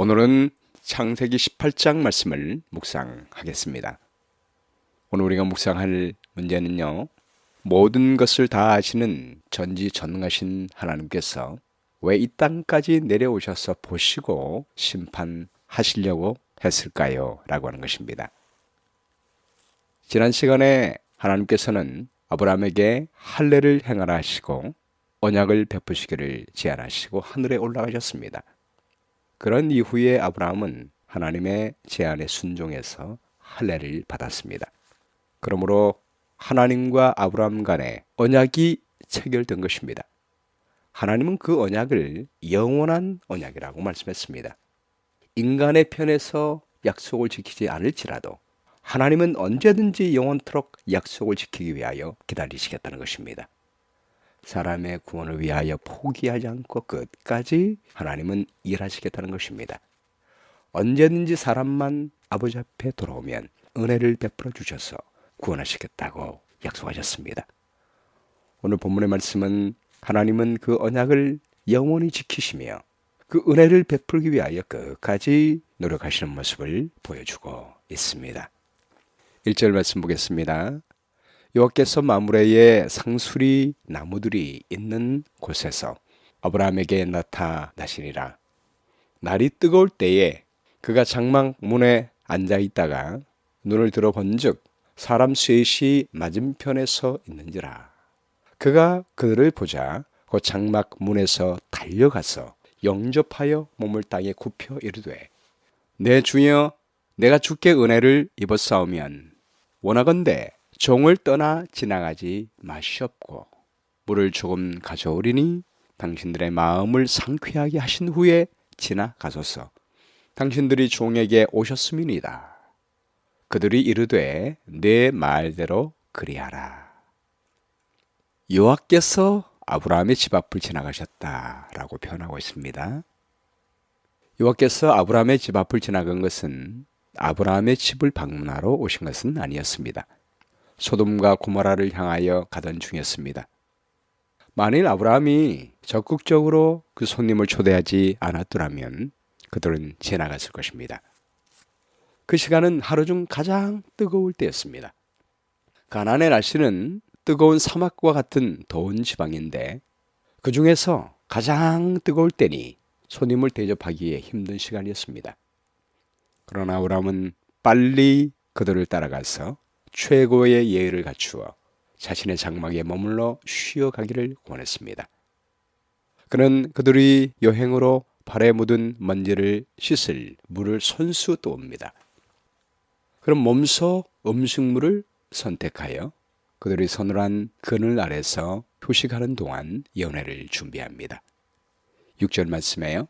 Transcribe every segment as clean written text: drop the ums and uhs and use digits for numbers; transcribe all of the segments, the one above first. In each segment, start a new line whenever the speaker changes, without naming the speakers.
오늘은 창세기 18장 말씀을 묵상하겠습니다. 오늘 우리가 묵상할 문제는요, 모든 것을 다 아시는 전지전능하신 하나님께서 왜 이 땅까지 내려오셔서 보시고 심판하시려고 했을까요? 라고 하는 것입니다. 지난 시간에 하나님께서는 아브라함에게 할례를 행하라 하시고 언약을 베푸시기를 제안하시고 하늘에 올라가셨습니다. 그런 이후에 아브라함은 하나님의 제안에 순종해서 할례를 받았습니다. 그러므로 하나님과 아브라함 간에 언약이 체결된 것입니다. 하나님은 그 언약을 영원한 언약이라고 말씀했습니다. 인간의 편에서 약속을 지키지 않을지라도 하나님은 언제든지 영원토록 약속을 지키기 위하여 기다리시겠다는 것입니다. 사람의 구원을 위하여 포기하지 않고 끝까지 하나님은 일하시겠다는 것입니다. 언제든지 사람만 아버지 앞에 돌아오면 은혜를 베풀어 주셔서 구원하시겠다고 약속하셨습니다. 오늘 본문의 말씀은 하나님은 그 언약을 영원히 지키시며 그 은혜를 베풀기 위하여 끝까지 노력하시는 모습을 보여주고 있습니다. 1절 말씀 보겠습니다. 여호와께서 마므레에 상수리 나무들이 있는 곳에서 아브라함에게 나타나시니라. 날이 뜨거울 때에 그가 장막 문에 앉아 있다가 눈을 들어 본즉 사람 셋이 맞은편에 서 있는지라. 그가 그들을 보자 그 장막 문에서 달려가서 영접하여 몸을 땅에 굽혀 이르되 내 주여 내가 주께 은혜를 입었사오면 원하건대 종을 떠나 지나가지 마시옵고 물을 조금 가져오리니 당신들의 마음을 상쾌하게 하신 후에 지나가소서. 당신들이 종에게 오셨음이니이다. 그들이 이르되 내 말대로 그리하라. 여호와께서 아브라함의 집 앞을 지나가셨다라고 표현하고 있습니다. 여호와께서 아브라함의 집 앞을 지나간 것은 아브라함의 집을 방문하러 오신 것은 아니었습니다. 소돔과 고모라를 향하여 가던 중이었습니다. 만일 아브라함이 적극적으로 그 손님을 초대하지 않았더라면 그들은 지나갔을 것입니다. 그 시간은 하루 중 가장 뜨거울 때였습니다. 가나안의 날씨는 뜨거운 사막과 같은 더운 지방인데 그 중에서 가장 뜨거울 때니 손님을 대접하기에 힘든 시간이었습니다. 그러나 아브라함은 빨리 그들을 따라가서 최고의 예의를 갖추어 자신의 장막에 머물러 쉬어가기를 원했습니다. 그는 그들이 여행으로 발에 묻은 먼지를 씻을 물을 손수 떠옵니다. 그럼 몸소 음식물을 선택하여 그들이 서늘한 그늘 아래서 휴식하는 동안 연회를 준비합니다. 6절 말씀에요.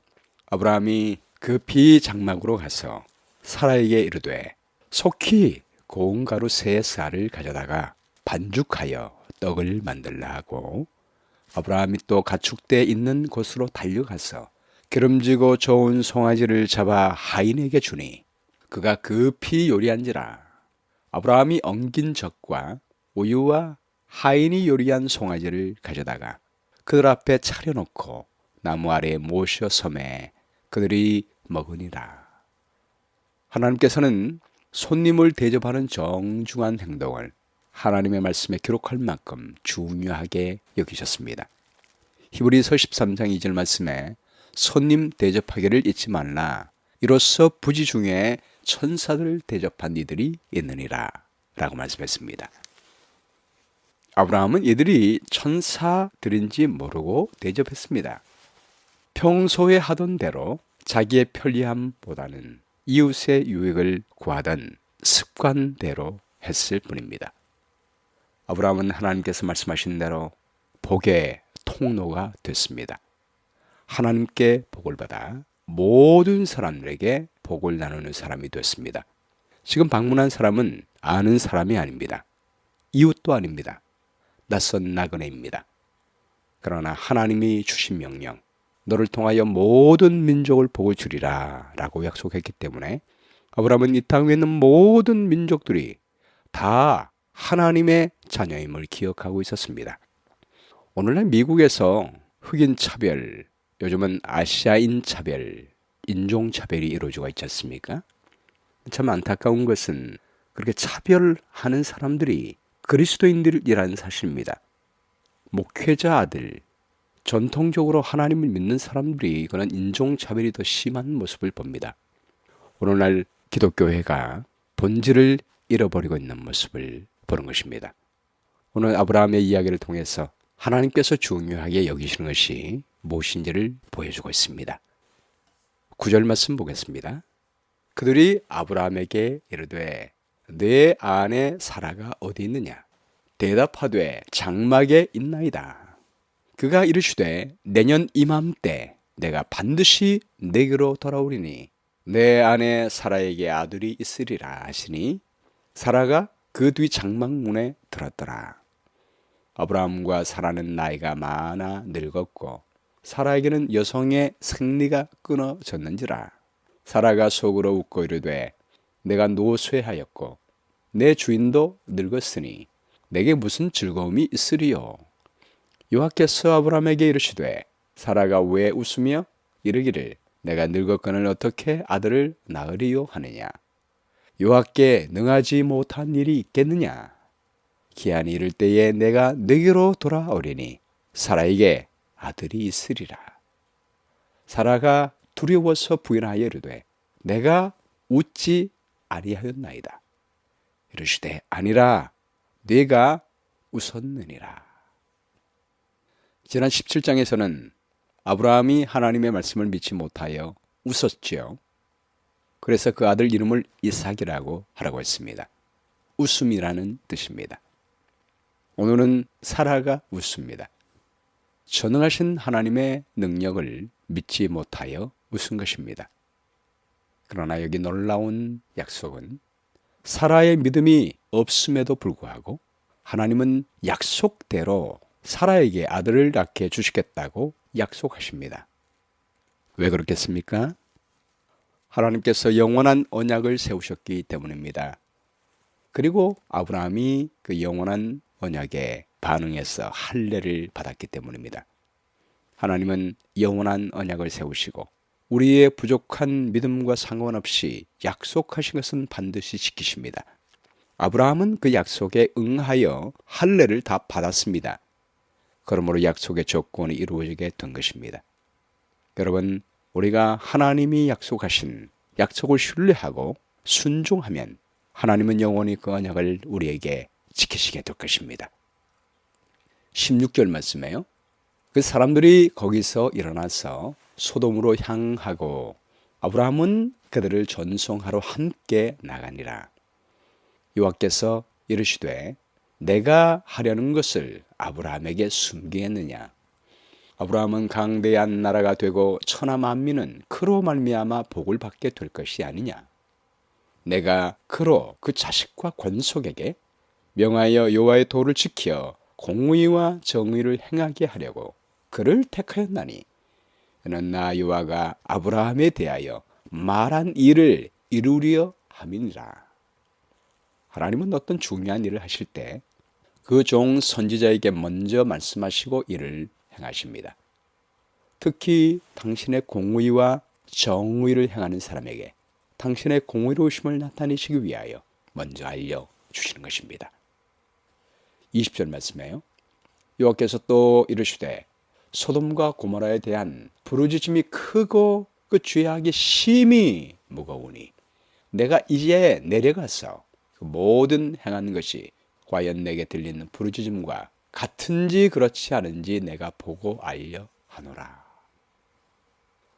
아브라함이 급히 장막으로 가서 사라에게 이르되 속히 고운 가루 3쌀을 가져다가 반죽하여 떡을 만들라 하고 아브라함이 또 가축대 있는 곳으로 달려가서 기름지고 좋은 송아지를 잡아 하인에게 주니 그가 급히 요리한지라. 아브라함이 엉긴 젖과 우유와 하인이 요리한 송아지를 가져다가 그들 앞에 차려놓고 나무 아래에 모셔 섬에 그들이 먹으니라. 하나님께서는 손님을 대접하는 정중한 행동을 하나님의 말씀에 기록할 만큼 중요하게 여기셨습니다. 히브리서 13장 2절 말씀에 손님 대접하기를 잊지 말라. 이로써 부지 중에 천사들을 대접한 이들이 있느니라 라고 말씀했습니다. 아브라함은 이들이 천사들인지 모르고 대접했습니다. 평소에 하던 대로 자기의 편리함보다는 이웃의 유익을 구하던 습관대로 했을 뿐입니다. 아브라함은 하나님께서 말씀하신 대로 복의 통로가 됐습니다. 하나님께 복을 받아 모든 사람들에게 복을 나누는 사람이 됐습니다. 지금 방문한 사람은 아는 사람이 아닙니다. 이웃도 아닙니다. 낯선 나그네입니다. 그러나 하나님이 주신 명령, 너를 통하여 모든 민족을 복을 주리라 라고 약속했기 때문에 아브라함은 이 땅에 있는 모든 민족들이 다 하나님의 자녀임을 기억하고 있었습니다. 오늘날 미국에서 흑인 차별, 요즘은 아시아인 차별, 인종차별이 이루어지고 있지 않습니까? 참 안타까운 것은 그렇게 차별하는 사람들이 그리스도인들이라는 사실입니다. 목회자 아들, 전통적으로 하나님을 믿는 사람들이 그런 인종차별이 더 심한 모습을 봅니다. 오늘날 기독교회가 본질을 잃어버리고 있는 모습을 보는 것입니다. 오늘 아브라함의 이야기를 통해서 하나님께서 중요하게 여기시는 것이 무엇인지를 보여주고 있습니다. 9절 말씀 보겠습니다. 그들이 아브라함에게 이르되 내 아내 사라가 어디 있느냐? 대답하되 장막에 있나이다. 그가 이르시되 내년 이맘때 내가 반드시 내게로 돌아오리니 내 아내 사라에게 아들이 있으리라 하시니 사라가 그 뒤 장막문에 들었더라. 아브라함과 사라는 나이가 많아 늙었고 사라에게는 여성의 생리가 끊어졌는지라. 사라가 속으로 웃고 이르되 내가 노쇠하였고 내 주인도 늙었으니 내게 무슨 즐거움이 있으리요. 여호와께서 아브라함에게 이르시되 사라가 왜 웃으며 이르기를 내가 늙었거늘 어떻게 아들을 낳으리요 하느냐. 여호와께 능하지 못한 일이 있겠느냐. 기한이 이를 때에 내가 내게로 돌아오리니 사라에게 아들이 있으리라. 사라가 두려워서 부인하여 이르되 내가 웃지 아니하였나이다. 이르시되 아니라 네가 웃었느니라. 지난 17장에서는 아브라함이 하나님의 말씀을 믿지 못하여 웃었지요. 그래서 그 아들 이름을 이삭이라고 하라고 했습니다. 웃음이라는 뜻입니다. 오늘은 사라가 웃습니다. 전능하신 하나님의 능력을 믿지 못하여 웃은 것입니다. 그러나 여기 놀라운 약속은 사라의 믿음이 없음에도 불구하고 하나님은 약속대로 사라에게 아들을 낳게 주시겠다고 약속하십니다. 왜 그렇겠습니까? 하나님께서 영원한 언약을 세우셨기 때문입니다. 그리고 아브라함이 그 영원한 언약에 반응해서 할례를 받았기 때문입니다. 하나님은 영원한 언약을 세우시고 우리의 부족한 믿음과 상관없이 약속하신 것은 반드시 지키십니다. 아브라함은 그 약속에 응하여 할례를 다 받았습니다. 그러므로 약속의 조건이 이루어지게 된 것입니다. 여러분, 우리가 하나님이 약속하신 약속을 신뢰하고 순종하면 하나님은 영원히 그 언약을 우리에게 지키시게 될 것입니다. 16절 말씀에요. 그 사람들이 거기서 일어나서 소돔으로 향하고 아브라함은 그들을 전송하러 함께 나가니라. 여호와께서 이르시되 내가 하려는 것을 아브라함에게 숨기겠느냐. 아브라함은 강대한 나라가 되고 천하 만민은 그로 말미암아 복을 받게 될 것이 아니냐. 내가 그로 그 자식과 권속에게 명하여 여호와의 도를 지켜 공의와 정의를 행하게 하려고 그를 택하였나니 그는 나 여호와가 아브라함에 대하여 말한 일을 이루려 함이니라. 하나님은 어떤 중요한 일을 하실 때 그 종 선지자에게 먼저 말씀하시고 일을 행하십니다. 특히 당신의 공의와 정의를 행하는 사람에게 당신의 공의로우심을 나타내시기 위하여 먼저 알려주시는 것입니다. 20절 말씀에요. 여호와께서 또 이르시되 소돔과 고모라에 대한 부르짖음이 크고 그 죄악이 심히 무거우니 내가 이제 내려가서 그 모든 행한 것이 과연 내게 들리는 부르짖음과 같은지 그렇지 않은지 내가 보고 알려 하노라.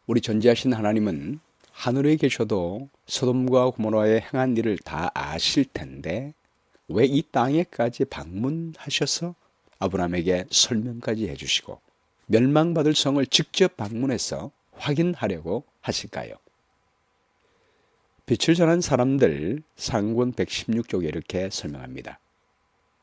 우리 전지하신 하나님은 하늘에 계셔도 소돔과 고모라에 행한 일을 다 아실 텐데 왜 이 땅에까지 방문하셔서 아브라함에게 설명까지 해주시고 멸망받을 성을 직접 방문해서 확인하려고 하실까요? 빛을 전한 사람들 상권 116쪽에 이렇게 설명합니다.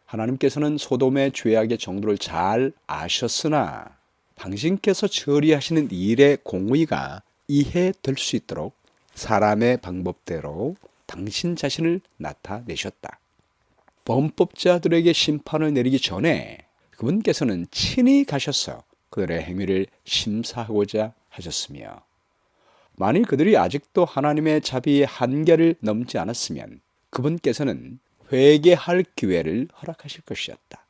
하나님께서는 소돔의 죄악의 정도를 잘 아셨으나 당신께서 처리하시는 일의 공의가 이해될 수 있도록 사람의 방법대로 당신 자신을 나타내셨다. 범법자들에게 심판을 내리기 전에 그분께서는 친히 가셔서 그들의 행위를 심사하고자 하셨으며 만일 그들이 아직도 하나님의 자비의 한계를 넘지 않았으면 그분께서는 회개할 기회를 허락하실 것이었다.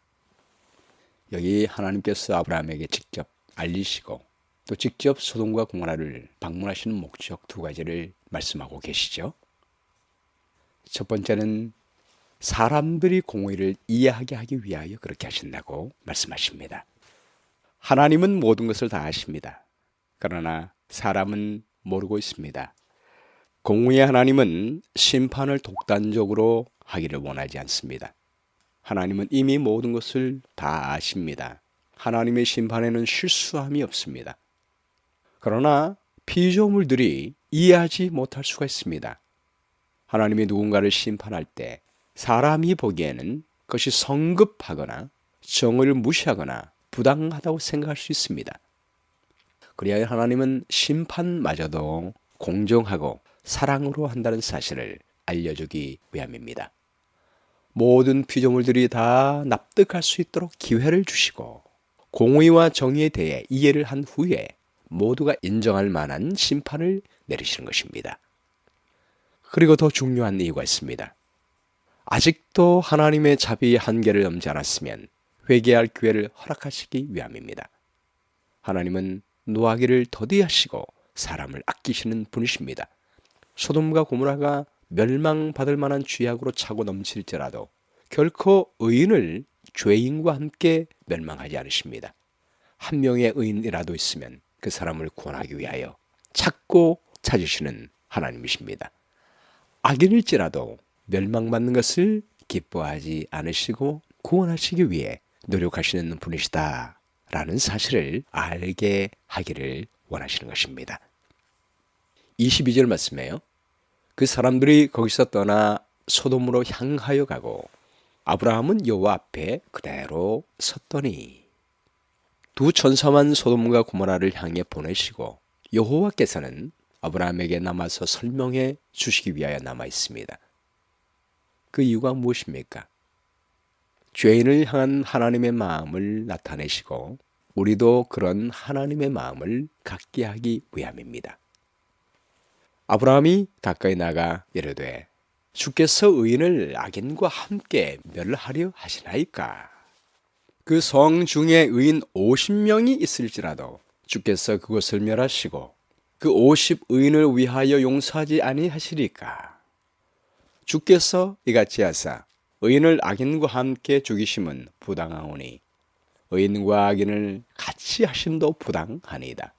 여기 하나님께서 아브라함에게 직접 알리시고 또 직접 소돔과 고모라를 방문하시는 목적 두 가지를 말씀하고 계시죠. 첫 번째는 사람들이 공의를 이해하게 하기 위하여 그렇게 하신다고 말씀하십니다. 하나님은 모든 것을 다 아십니다. 그러나 사람은 모르고 있습니다. 공의의 하나님은 심판을 독단적으로 하기를 원하지 않습니다. 하나님은 이미 모든 것을 다 아십니다. 하나님의 심판에는 실수함이 없습니다. 그러나 피조물들이 이해하지 못할 수가 있습니다. 하나님이 누군가를 심판할 때 사람이 보기에는 그것이 성급하거나 정의를 무시하거나 부당하다고 생각할 수 있습니다. 그리하여 하나님은 심판마저도 공정하고 사랑으로 한다는 사실을 알려주기 위함입니다. 모든 피조물들이 다 납득할 수 있도록 기회를 주시고 공의와 정의에 대해 이해를 한 후에 모두가 인정할 만한 심판을 내리시는 것입니다. 그리고 더 중요한 이유가 있습니다. 아직도 하나님의 자비의 한계를 넘지 않았으면 회개할 기회를 허락하시기 위함입니다. 하나님은 노하기를 더디하시고 사람을 아끼시는 분이십니다. 소돔과 고모라가 멸망받을 만한 죄악으로 차고 넘칠지라도 결코 의인을 죄인과 함께 멸망하지 않으십니다. 한 명의 의인이라도 있으면 그 사람을 구원하기 위하여 찾고 찾으시는 하나님이십니다. 악인일지라도 멸망받는 것을 기뻐하지 않으시고 구원하시기 위해 노력하시는 분이시다 라는 사실을 알게 하기를 원하시는 것입니다. 22절 말씀에요. 그 사람들이 거기서 떠나 소돔으로 향하여 가고 아브라함은 여호와 앞에 그대로 섰더니 두 천사만 소돔과 고모라를 향해 보내시고 여호와께서는 아브라함에게 남아서 설명해 주시기 위하여 남아 있습니다. 그 이유가 무엇입니까? 죄인을 향한 하나님의 마음을 나타내시고 우리도 그런 하나님의 마음을 갖게 하기 위함입니다. 아브라함이 가까이 나가 이르되 주께서 의인을 악인과 함께 멸하려 하시나이까? 그 성 중에 의인 50명이 있을지라도 주께서 그것을 멸하시고 그 50의인을 위하여 용서하지 아니하시리까? 주께서 이같이 하사 의인을 악인과 함께 죽이심은 부당하오니 의인과 악인을 같이 하심도 부당하니이다.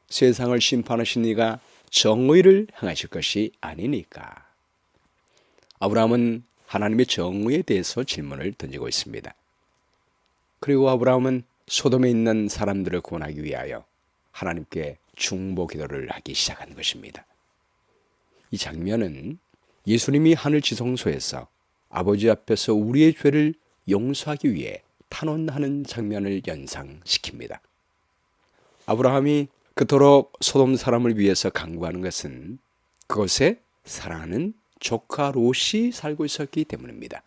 세상을 심판하신 이가 정의를 행하실 것이 아니니까. 아브라함은 하나님의 정의에 대해서 질문을 던지고 있습니다. 그리고 아브라함은 소돔에 있는 사람들을 구원하기 위하여 하나님께 중보 기도를 하기 시작한 것입니다. 이 장면은 예수님이 하늘 지성소에서 아버지 앞에서 우리의 죄를 용서하기 위해 탄원하는 장면을 연상시킵니다. 아브라함이 그토록 소돔 사람을 위해서 간구하는 것은 그곳에 사랑하는 조카 롯이 살고 있었기 때문입니다.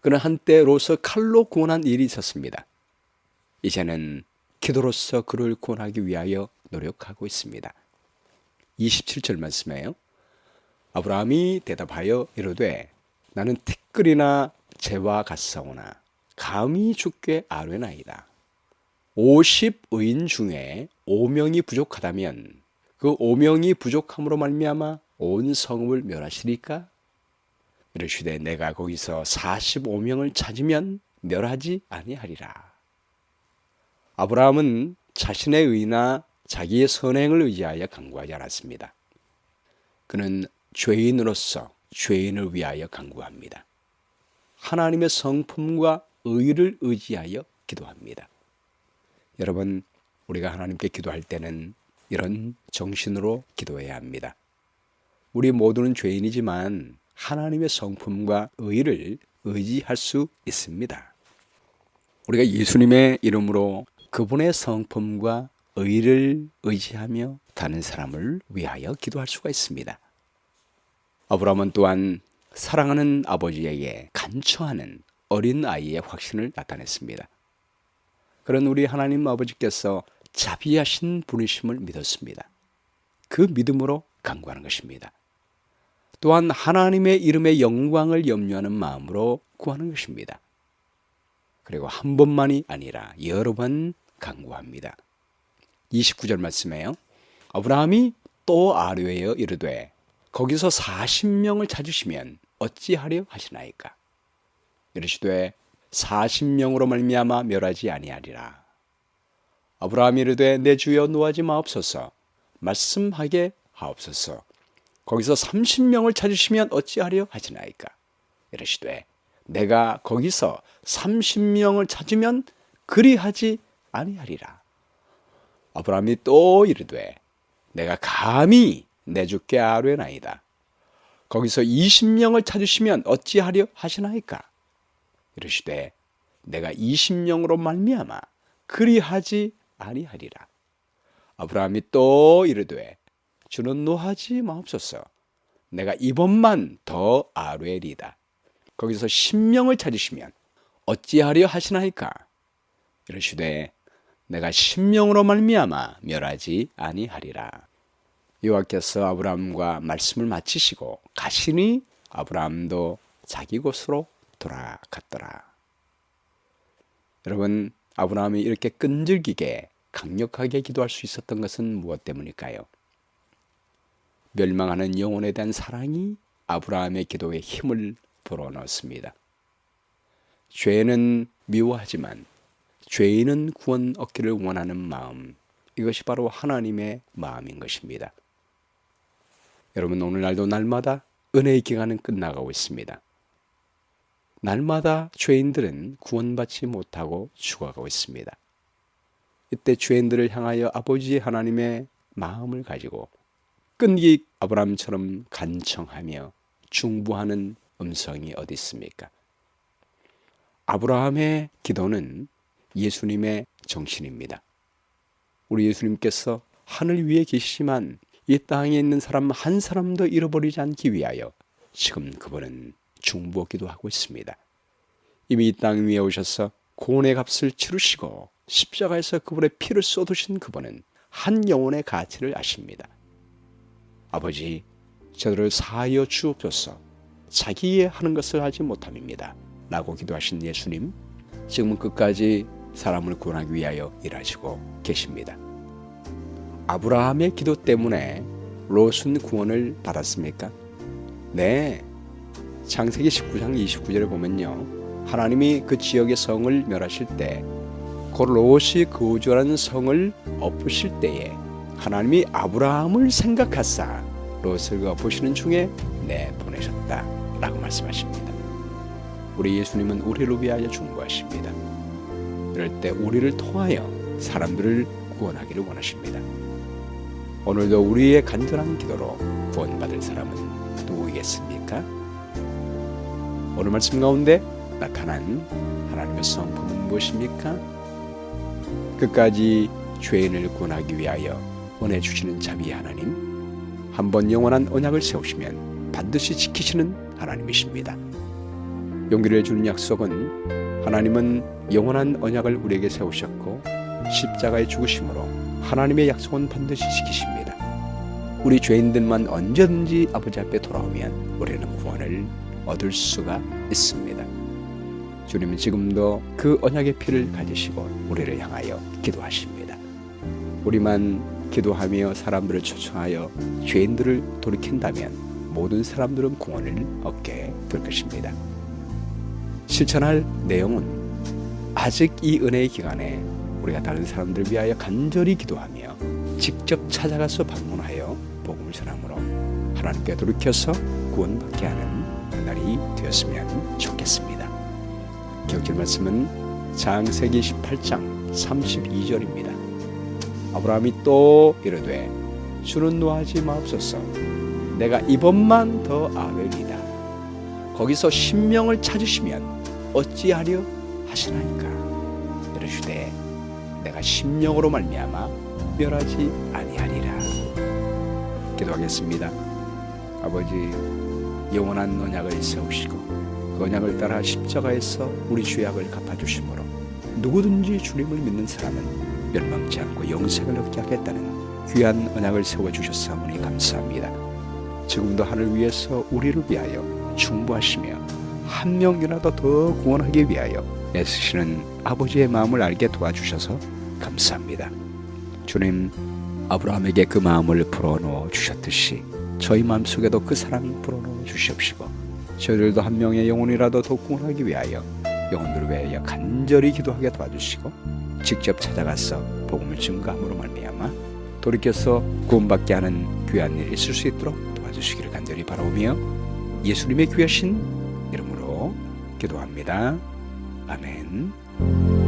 그는 한때 롯을 칼로 구원한 일이 있었습니다. 이제는 기도로서 그를 구원하기 위하여 노력하고 있습니다. 27절 말씀에요. 아브라함이 대답하여 이르되 나는 티끌이나 재와 같사오나 감히 주께 아뢰나이다. 50의인 중에 5명이 부족하다면 그 5명이 부족함으로 말미암아 온 성읍을 멸하시리까? 이르시되 내가 거기서 45명을 찾으면 멸하지 아니하리라. 아브라함은 자신의 의나 자기의 선행을 의지하여 간구하지 않았습니다. 그는 죄인으로서 죄인을 위하여 간구합니다. 하나님의 성품과 의를 의지하여 기도합니다. 여러분, 우리가 하나님께 기도할 때는 이런 정신으로 기도해야 합니다. 우리 모두는 죄인이지만 하나님의 성품과 의를 의지할 수 있습니다. 우리가 예수님의 이름으로 그분의 성품과 의를 의지하며 다른 사람을 위하여 기도할 수가 있습니다. 아브라함은 또한 사랑하는 아버지에게 간청하는 어린 아이의 확신을 나타냈습니다. 그런 우리 하나님 아버지께서 자비하신 분이심을 믿었습니다. 그 믿음으로 간구하는 것입니다. 또한 하나님의 이름의 영광을 염려하는 마음으로 구하는 것입니다. 그리고 한 번만이 아니라 여러 번 간구합니다. 29절 말씀에요. 아브라함이 또 아뢰어 이르되 거기서 40명을 찾으시면 어찌하려 하시나이까. 이르시되 40명으로 말미암아 멸하지 아니하리라. 아브라함이 이르되 내 주여 노하지 마옵소서. 말씀하게 하옵소서. 거기서 30명을 찾으시면 어찌하려 하시나이까. 이르시되 내가 거기서 30명을 찾으면 그리하지 아니하리라. 아브라함이 또 이르되 내가 감히 내 주께 아뢰나이다. 거기서 20명을 찾으시면 어찌하려 하시나이까. 이르시되 내가 20명으로 말미암아 그리하지 아니하리라. 아브라함이 또 이르되 주는 노하지 마옵소서. 내가 이번만 더 아뢰리다. 거기서 10명을 찾으시면 어찌하려 하시나이까. 이르시되 내가 10명으로 말미암아 멸하지 아니하리라. 여호와께서 아브라함과 말씀을 마치시고 가시니 아브라함도 자기 곳으로 돌아갔더라. 여러분, 아브라함이 이렇게 끈질기게 강력하게 기도할 수 있었던 것은 무엇 때문일까요? 멸망하는 영혼에 대한 사랑이 아브라함의 기도에 힘을 불어넣었습니다. 죄는 미워하지만 죄인은 구원 얻기를 원하는 마음, 이것이 바로 하나님의 마음인 것입니다. 여러분, 오늘날도 날마다 은혜의 기간은 끝나가고 있습니다. 날마다 죄인들은 구원받지 못하고 죽어가고 있습니다. 이때 죄인들을 향하여 아버지 하나님의 마음을 가지고 끈기 아브라함처럼 간청하며 중보하는 음성이 어디 있습니까? 아브라함의 기도는 예수님의 정신입니다. 우리 예수님께서 하늘 위에 계시지만 이 땅에 있는 사람 한 사람도 잃어버리지 않기 위하여 지금 그분은 중보 기도하고 있습니다. 이미 이 땅 위에 오셔서 구원의 값을 치르시고 십자가에서 그분의 피를 쏟으신 그분은 한 영혼의 가치를 아십니다. 아버지, 저들을 사하여 주옵소서. 자기의 하는 것을 하지 못함입니다. 라고 기도하신 예수님, 지금은 끝까지 사람을 구원하기 위하여 일하시고 계십니다. 아브라함의 기도 때문에 롯은 구원을 받았습니까? 네. 창세기 19장 29절에 보면요, 하나님이 그 지역의 성을 멸하실 때, 그 롯이 거주하는 성을 엎으실 때에 하나님이 아브라함을 생각하사 롯을 엎으시는 중에 내보내셨다 라고 말씀하십니다. 우리 예수님은 우리를 위하여 중보하십니다. 이럴 때 우리를 통하여 사람들을 구원하기를 원하십니다. 오늘도 우리의 간절한 기도로 구원받을 사람은 누구이겠습니까? 오늘 말씀 가운데 나타난 하나님의 성품은 무엇입니까? 끝까지 죄인을 구원하기 위하여 은혜 주시는 자비의 하나님, 한번 영원한 언약을 세우시면 반드시 지키시는 하나님이십니다. 용기를 주는 약속은 하나님은 영원한 언약을 우리에게 세우셨고 십자가의 죽으심으로 하나님의 약속은 반드시 지키십니다. 우리 죄인들만 언제든지 아버지 앞에 돌아오면 우리는 구원을 얻을 수가 있습니다. 주님은 지금도 그 언약의 피를 가지시고 우리를 향하여 기도하십니다. 우리만 기도하며 사람들을 초청하여 죄인들을 돌이킨다면 모든 사람들은 구원을 얻게 될 것입니다. 실천할 내용은 아직 이 은혜의 기간에 우리가 다른 사람들을 위하여 간절히 기도하며 직접 찾아가서 방문하여 복음을 전함으로 하나님께 돌이켜서 구원받게 하는 날이 되었으면 좋겠습니다. 기억할 말씀은 창세기 18장 32절입니다. 아브라함이 또 이르되 주는 노하지 마옵소서. 내가 이번만 더 아뢰리다. 거기서 10명을 찾으시면 어찌하려 하시나이까. 이르시되 내가 10명으로 말미암아 멸하지 아니하리라. 기도하겠습니다. 아버지, 영원한 언약을 세우시고 그 언약을 따라 십자가에서 우리 죄악을 갚아주심으로 누구든지 주님을 믿는 사람은 멸망치 않고 영생을 얻게 하겠다는 귀한 언약을 세워주셨사오니 감사합니다. 지금도 하늘 위에서 우리를 위하여 중보하시며 한 명이라도 더 구원하기 위하여 애쓰시는 아버지의 마음을 알게 도와주셔서 감사합니다. 주님, 아브라함에게 그 마음을 불어넣어 주셨듯이 저희 마음속에도 그 사랑 불어넣어 주시옵시고 저희들도 한 명의 영혼이라도 더 구원하기 위하여 영혼들을 위하여 간절히 기도하게 도와주시고 직접 찾아가서 복음을 증거함으로 말미암아 돌이켜서 구원받게 하는 귀한 일이 있을 수 있도록 도와주시기를 간절히 바라오며 예수님의 귀하신 이름으로 기도합니다. 아멘.